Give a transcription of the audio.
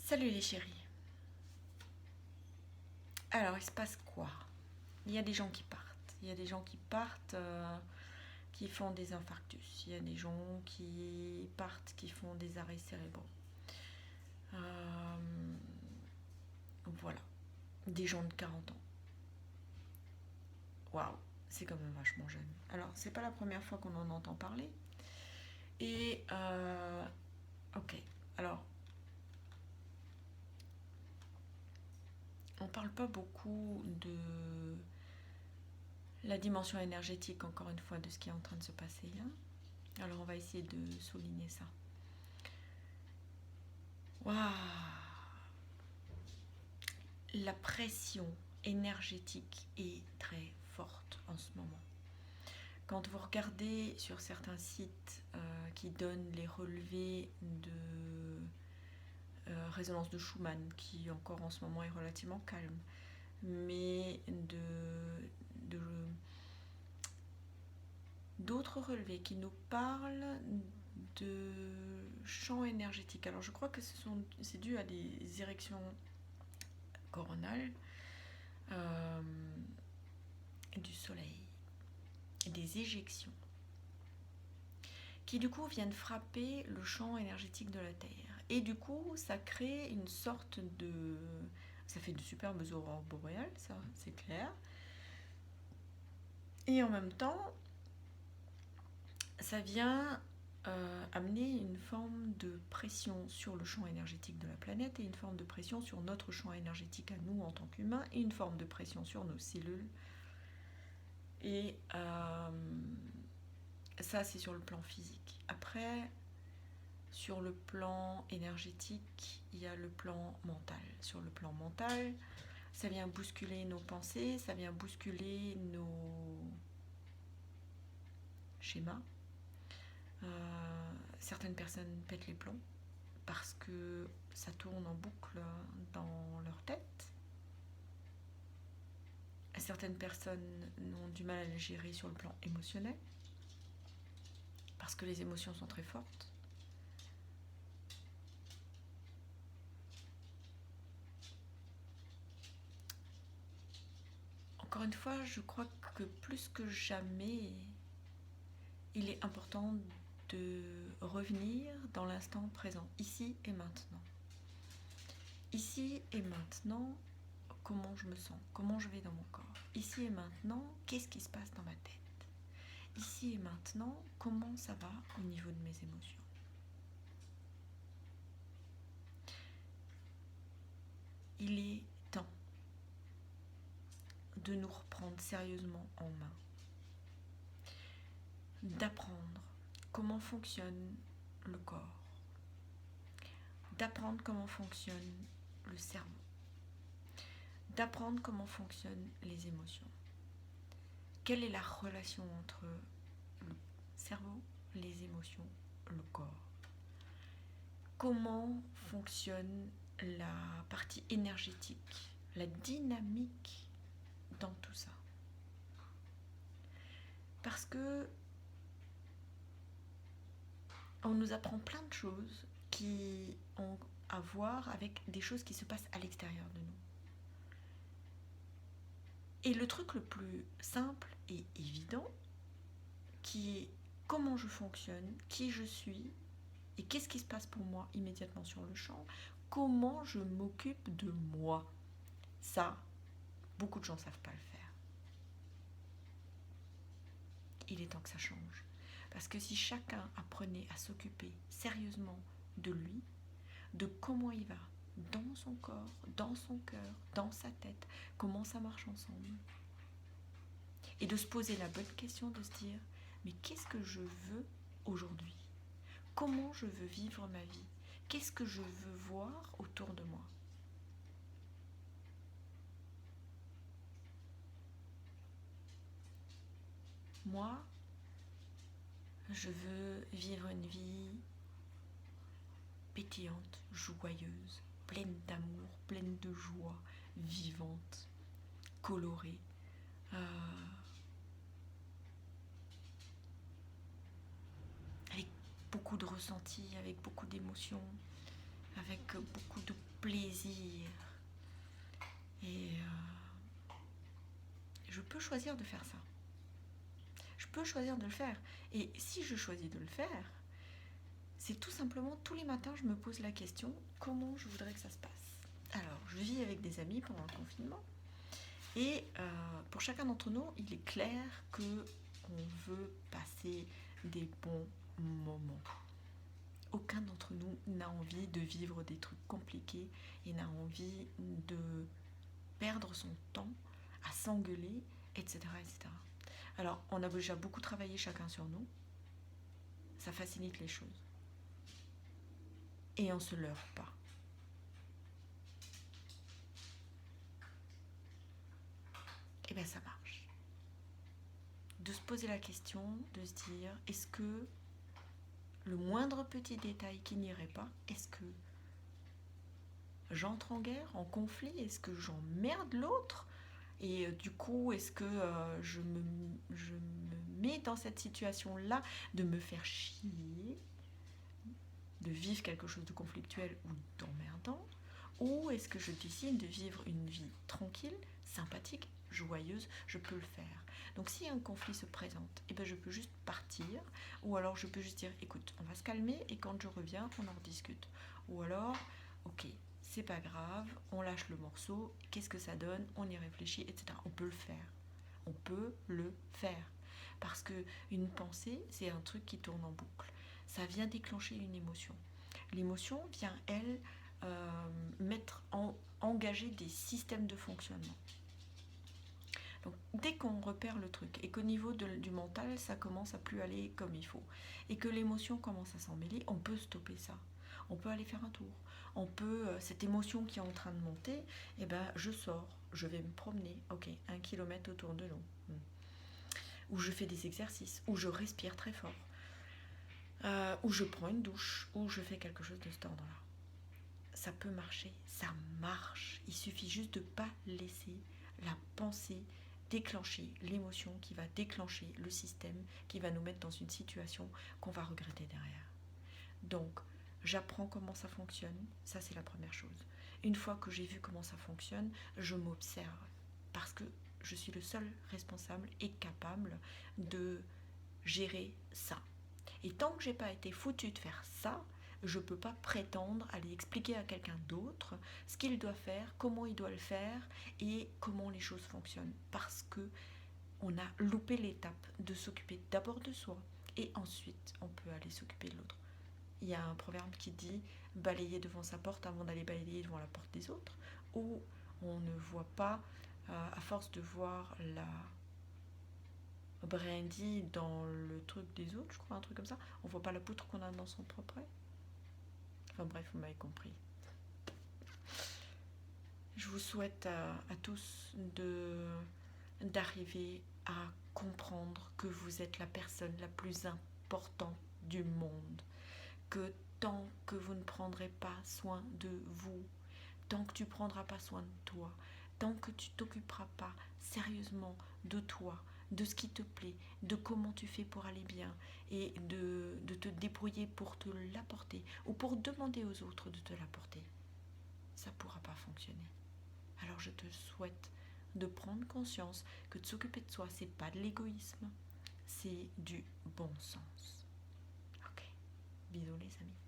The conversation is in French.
Salut les chéris. Alors, il se passe quoi? Il y a des gens qui partent. Il y a des gens qui partent, qui font des infarctus. Il y a des gens qui partent, qui font des arrêts cérébraux. Euh, voilà. Des gens de 40 ans. Waouh, c'est quand même vachement jeune. Alors, c'est pas la première fois qu'on en entend parler. Et, ok. Alors, on parle pas beaucoup de la dimension énergétique, encore une fois, de ce qui est en train de se passer là. Alors on va essayer de souligner ça. Waouh! La pression énergétique est très forte en ce moment. Quand vous regardez sur certains sites qui donnent les relevés de résonance de Schumann, qui encore en ce moment est relativement calme, mais d'autres relevés qui nous parlent de champs énergétiques. Alors je crois que c'est dû à des érections coronales du soleil, des éjections, qui du coup viennent frapper le champ énergétique de la Terre. Et du coup, ça crée une sorte de... Ça fait de superbes aurores boréales, ça, c'est clair. Et en même temps, ça vient amener une forme de pression sur le champ énergétique de la planète et une forme de pression sur notre champ énergétique à nous en tant qu'humains et une forme de pression sur nos cellules. Et ça, c'est sur le plan physique. Après, sur le plan énergétique, il y a le plan mental. Sur le plan mental, ça vient bousculer nos pensées, ça vient bousculer nos schémas. Certaines personnes pètent les plombs parce que ça tourne en boucle dans leur tête. Certaines personnes ont du mal à le gérer sur le plan émotionnel parce que les émotions sont très fortes. Encore une fois, je crois que plus que jamais, il est important de revenir dans l'instant présent, ici et maintenant. Ici et maintenant, comment je me sens, comment je vais dans mon corps. Ici et maintenant, qu'est-ce qui se passe dans ma tête. Ici et maintenant, comment ça va au niveau de mes émotions. Il est temps de nous reprendre sérieusement en main, d'apprendre comment fonctionne le corps, d'apprendre comment fonctionne le cerveau, d'apprendre comment fonctionnent les émotions. Quelle est la relation entre le cerveau, les émotions, le corps? Comment fonctionne la partie énergétique, la dynamique dans tout ça? Parce que on nous apprend plein de choses qui ont à voir avec des choses qui se passent à l'extérieur de nous. Et le truc le plus simple et évident, qui est comment je fonctionne, qui je suis, et qu'est-ce qui se passe pour moi immédiatement sur le champ, comment je m'occupe de moi. Ça, beaucoup de gens ne savent pas le faire. Il est temps que ça change. Parce que si chacun apprenait à s'occuper sérieusement de lui, de comment il va, dans son corps, dans son cœur, dans sa tête, comment ça marche ensemble, et de se poser la bonne question, de se dire, mais qu'est-ce que je veux aujourd'hui? Comment je veux vivre ma vie? Qu'est-ce que je veux voir autour de moi? Moi, je veux vivre une vie pétillante, joyeuse, pleine d'amour, pleine de joie, vivante, colorée. Avec beaucoup de ressentis, avec beaucoup d'émotions, avec beaucoup de plaisir. Et je peux choisir de faire ça. Je peux choisir de le faire. Et si je choisis de le faire, c'est tout simplement tous les matins, je me pose la question, comment je voudrais que ça se passe. Alors, je vis avec des amis pendant le confinement. Et pour chacun d'entre nous, il est clair qu'on veut passer des bons moments. Aucun d'entre nous n'a envie de vivre des trucs compliqués et n'a envie de perdre son temps à s'engueuler, etc., etc. Alors, on a déjà beaucoup travaillé chacun sur nous. Ça facilite les choses. Et on ne se leurre pas. Et bien, ça marche. De se poser la question, de se dire, est-ce que le moindre petit détail qui n'irait pas, est-ce que j'entre en guerre, en conflit? Est-ce que j'emmerde l'autre? Et du coup, est-ce que je me mets dans cette situation-là de me faire chier, de vivre quelque chose de conflictuel ou d'emmerdant? Ou est-ce que je décide de vivre une vie tranquille, sympathique, joyeuse? Je peux le faire. Donc si un conflit se présente, eh ben, je peux juste partir. Ou alors je peux juste dire, écoute, on va se calmer et quand je reviens, on en rediscute. Ou alors, ok, c'est pas grave, on lâche le morceau, qu'est-ce que ça donne, on y réfléchit, etc. On peut le faire. On peut le faire. Parce que une pensée, c'est un truc qui tourne en boucle. Ça vient déclencher une émotion. L'émotion vient, elle, engager des systèmes de fonctionnement. Donc, dès qu'on repère le truc et qu'au niveau du mental, ça commence à plus aller comme il faut et que l'émotion commence à s'en mêler, on peut stopper ça. On peut aller faire un tour. On peut, cette émotion qui est en train de monter, eh ben, je sors, je vais me promener, ok, 1 kilomètre autour de nous. Ou je fais des exercices, ou je respire très fort, ou je prends une douche, ou je fais quelque chose de cet ordre-là. Ça peut marcher, ça marche. Il suffit juste de ne pas laisser la pensée déclencher l'émotion qui va déclencher le système, qui va nous mettre dans une situation qu'on va regretter derrière. Donc, j'apprends comment ça fonctionne, ça c'est la première chose. Une fois que j'ai vu comment ça fonctionne, je m'observe, parce que je suis le seul responsable et capable de gérer ça. Et tant que j'ai pas été foutu de faire ça, je ne peux pas prétendre aller expliquer à quelqu'un d'autre ce qu'il doit faire, comment il doit le faire et comment les choses fonctionnent. Parce que on a loupé l'étape de s'occuper d'abord de soi et ensuite on peut aller s'occuper de l'autre. Il y a un proverbe qui dit balayer devant sa porte avant d'aller balayer devant la porte des autres, où on ne voit pas, à force de voir la brindille dans le truc des autres, je crois, un truc comme ça, on voit pas la poutre qu'on a dans son propre œil. Enfin bref, vous m'avez compris. Je vous souhaite à tous d'arriver à comprendre que vous êtes la personne la plus importante du monde. Que tant que vous ne prendrez pas soin de vous, tant que tu ne prendras pas soin de toi, tant que tu ne t'occuperas pas sérieusement de toi, de ce qui te plaît, de comment tu fais pour aller bien et de te débrouiller pour te l'apporter ou pour demander aux autres de te l'apporter, ça ne pourra pas fonctionner. Alors je te souhaite de prendre conscience que de s'occuper de soi, c'est pas de l'égoïsme, c'est du bon sens. Ok, bisous les amis.